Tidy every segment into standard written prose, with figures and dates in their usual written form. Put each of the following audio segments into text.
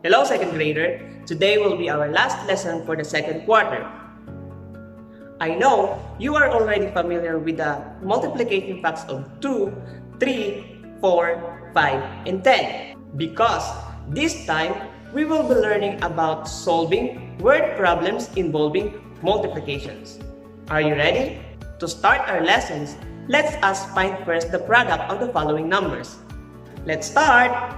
Hello, second grader. Today will be our last lesson for the second quarter. I know you are already familiar with the multiplication facts of 2, 3, 4, 5, and 10. Because this time, we will be learning about solving word problems involving multiplications. Are you ready? To start our lessons, let's us find first the product of the following numbers. Let's start!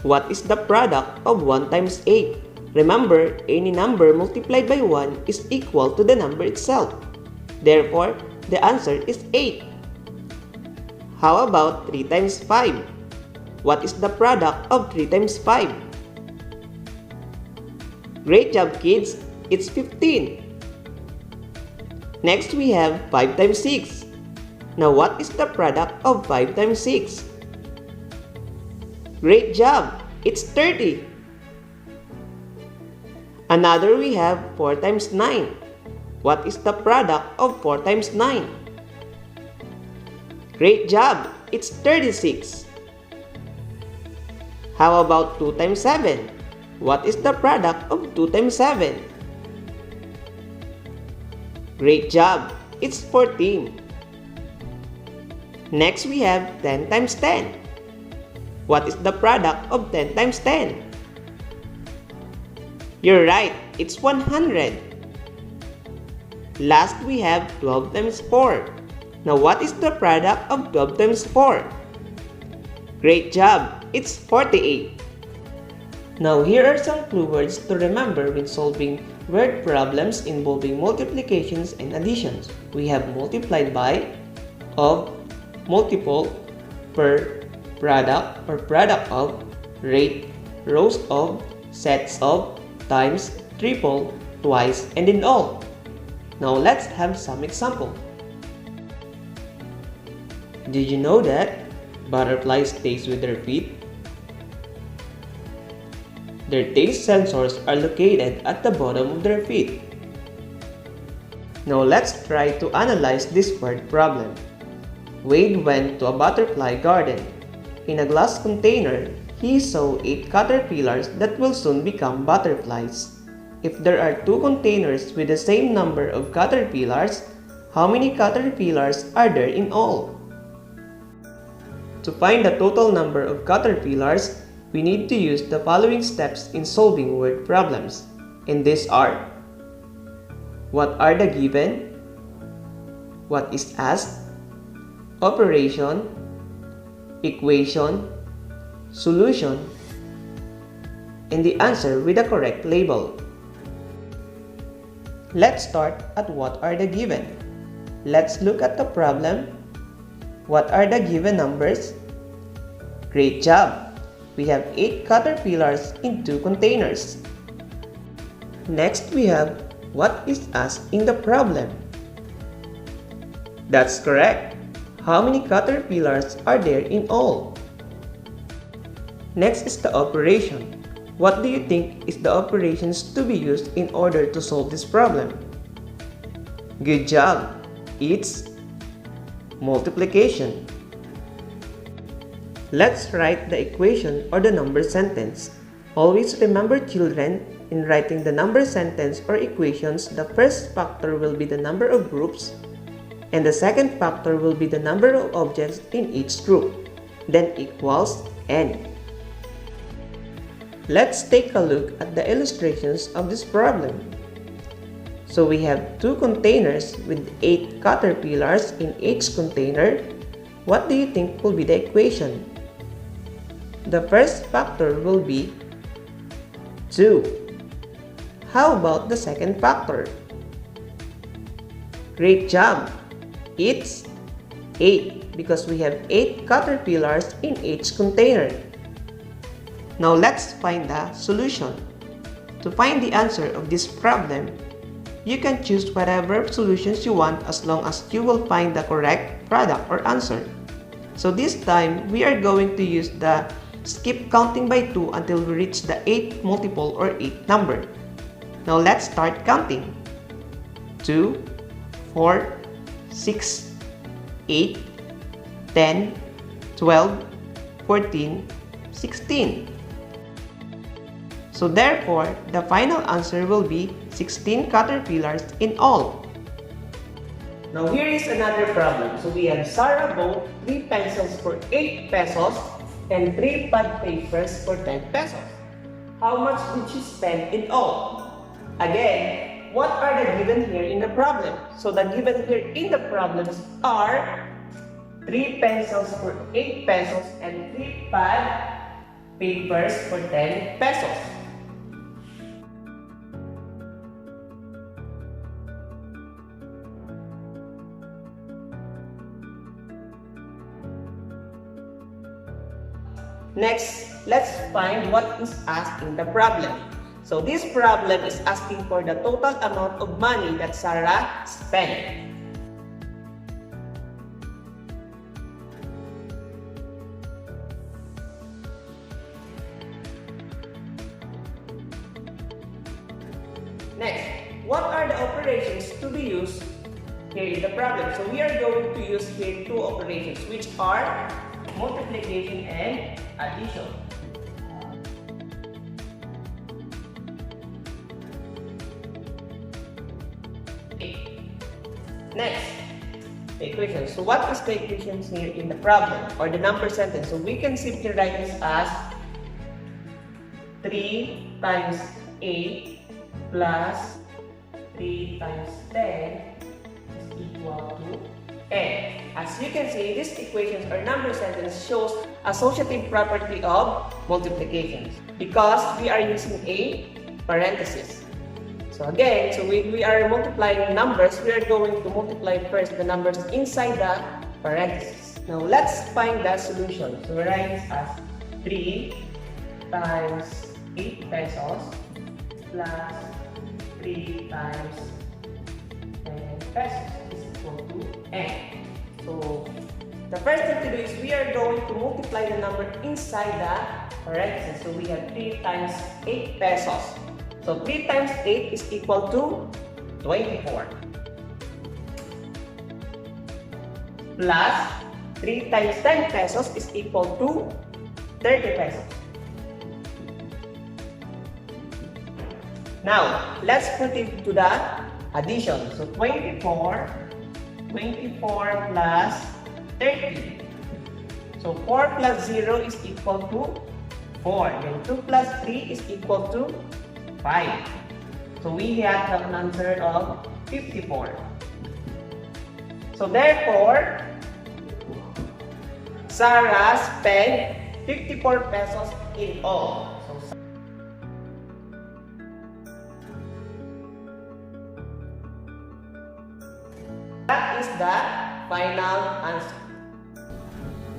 What is the product of 1 times 8? Remember, any number multiplied by 1 is equal to the number itself. Therefore, the answer is 8. How about 3 times 5? What is the product of 3 times 5? Great job, kids! It's 15. Next, we have 5 times 6. Now, what is the product of 5 times 6? Great job! It's 30. Another we have 4 times 9. What is the product of 4 times 9? Great job! It's 36. How about 2 times 7? What is the product of 2 times 7? Great job! It's 14. Next we have 10 times 10. What is the product of 10 times 10? You're right, it's 100. Last we have 12 times 4. Now what is the product of 12 times 4? Great job, it's 48. Now here are some clue words to remember when solving word problems involving multiplications and additions. We have multiplied by, of, multiple, per, product or product of, rate, rows of, sets of, times, triple, twice, and in all. Now let's have some example. Did you know that butterflies taste with their feet? Their taste sensors are located at the bottom of their feet. Now let's try to analyze this word problem. Wade went to a butterfly garden. In a glass container, he saw 8 caterpillars that will soon become butterflies. If there are 2 containers with the same number of caterpillars, how many caterpillars are there in all? To find the total number of caterpillars, we need to use the following steps in solving word problems. And these are: what are the given? What is asked? Operation, equation, solution, and the answer with the correct label. Let's start at what are the given. Let's look at the problem. What are the given numbers? Great job! We have 8 caterpillars in 2 containers. Next we have what is asked in the problem. That's correct. How many caterpillars are there in all? Next is the operation. What do you think is the operations to be used in order to solve this problem? Good job! It's multiplication. Let's write the equation or the number sentence. Always remember, children, in writing the number sentence or equations, the first factor will be the number of groups, and the second factor will be the number of objects in each group, then equals n. Let's take a look at the illustrations of this problem. So we have 2 containers with 8 caterpillars in each container. What do you think will be the equation? The first factor will be 2. How about the second factor? Great job! It's 8 because we have 8 caterpillars in each container. Now let's find the solution. To find the answer of this problem, you can choose whatever solutions you want as long as you will find the correct product or answer. So this time, we are going to use the skip counting by 2 until we reach the 8 multiple or 8 number. Now let's start counting. 2, 4, 6, 8, 10, 12, 14, 16. So therefore, the final answer will be 16 caterpillars in all. Now here is another problem. So we have Sarah bought 3 pencils for 8 pesos and 3 pad papers for 10 pesos. How much did she spend in all? Again, what are the given here in the problem? So the given here in the problems are 3 pencils for 8 pesos and 3 pad papers for 10 pesos. Next, let's find what is asked in the problem. So this problem is asking for the total amount of money that Sarah spent. Next, what are the operations to be used here in the problem? So we are going to use here 2 operations, which are multiplication and addition. Okay. Next, the equation. So what is the equations here in the problem or the number sentence? So we can simply write this as 3 times 8 plus 3 times 10 is equal to n. As you can see, this equation or number sentence shows associative property of multiplication because we are using a parenthesis. So again, so when we are multiplying numbers, we are going to multiply first the numbers inside the parenthesis. Now let's find the solution. So we write this as 3 times 8 pesos plus 3 times 10 pesos is equal to n. So the first thing to do is we are going to multiply the number inside the parenthesis. So we have 3 times 8 pesos. So 3 times 8 is equal to 24. Plus 3 times 10 pesos is equal to 30 pesos. Now, let's put it to the addition. So 24 plus 30. So 4 plus 0 is equal to 4. Then 2 plus 3 is equal to 5. So we have an answer of 54. So therefore, Sarah spent 54 pesos in all. So that is the final answer.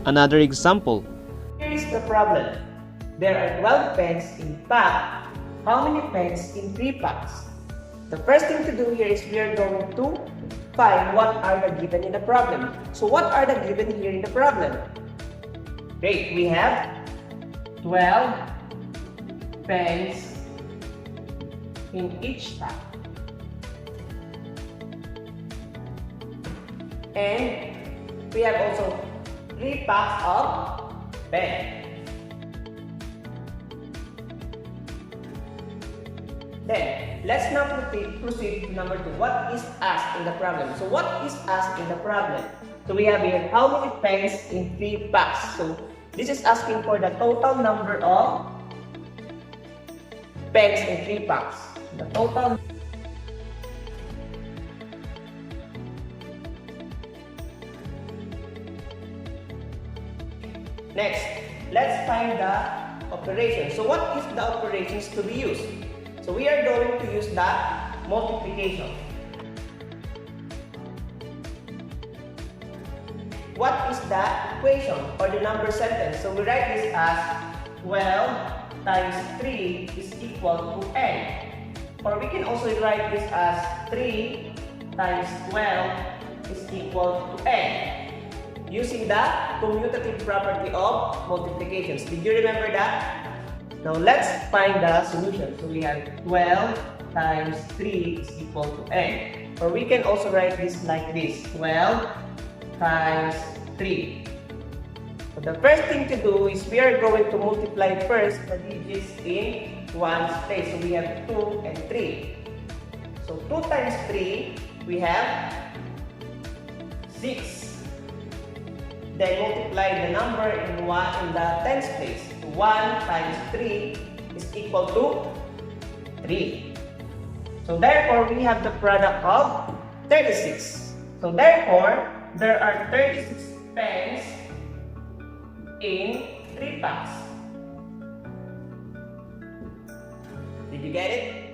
Another example. Here is the problem. There are 12 pens in pack. How many pens in 3 packs? The first thing to do here is we are going to find what are the given in the problem. So what are the given here in the problem? Great, we have 12 pens in each pack. And we have also 3 packs of pen. Then, let's now proceed to number 2. What is asked in the problem? So, what is asked in the problem? So, we have here how many pens in 3 packs. So, this is asking for the total number of pens in 3 packs. The total. Next, let's find the operation. So, what is the operations to be used? So we are going to use the multiplication. What is the equation or the number sentence? So we write this as 12 times 3 is equal to n. Or we can also write this as 3 times 12 is equal to n. Using the commutative property of multiplications. Did you remember that? Now let's find the solution. So we have 12 times 3 is equal to n. Or we can also write this like this. 12 times 3. So the first thing to do is we are going to multiply first the digits in ones place. So we have 2 and 3. So 2 times 3, we have 6. Then multiply the number in the tens place. 1 times 3 is equal to 3. So therefore, we have the product of 36. So therefore, there are 36 pens in 3 packs. Did you get it?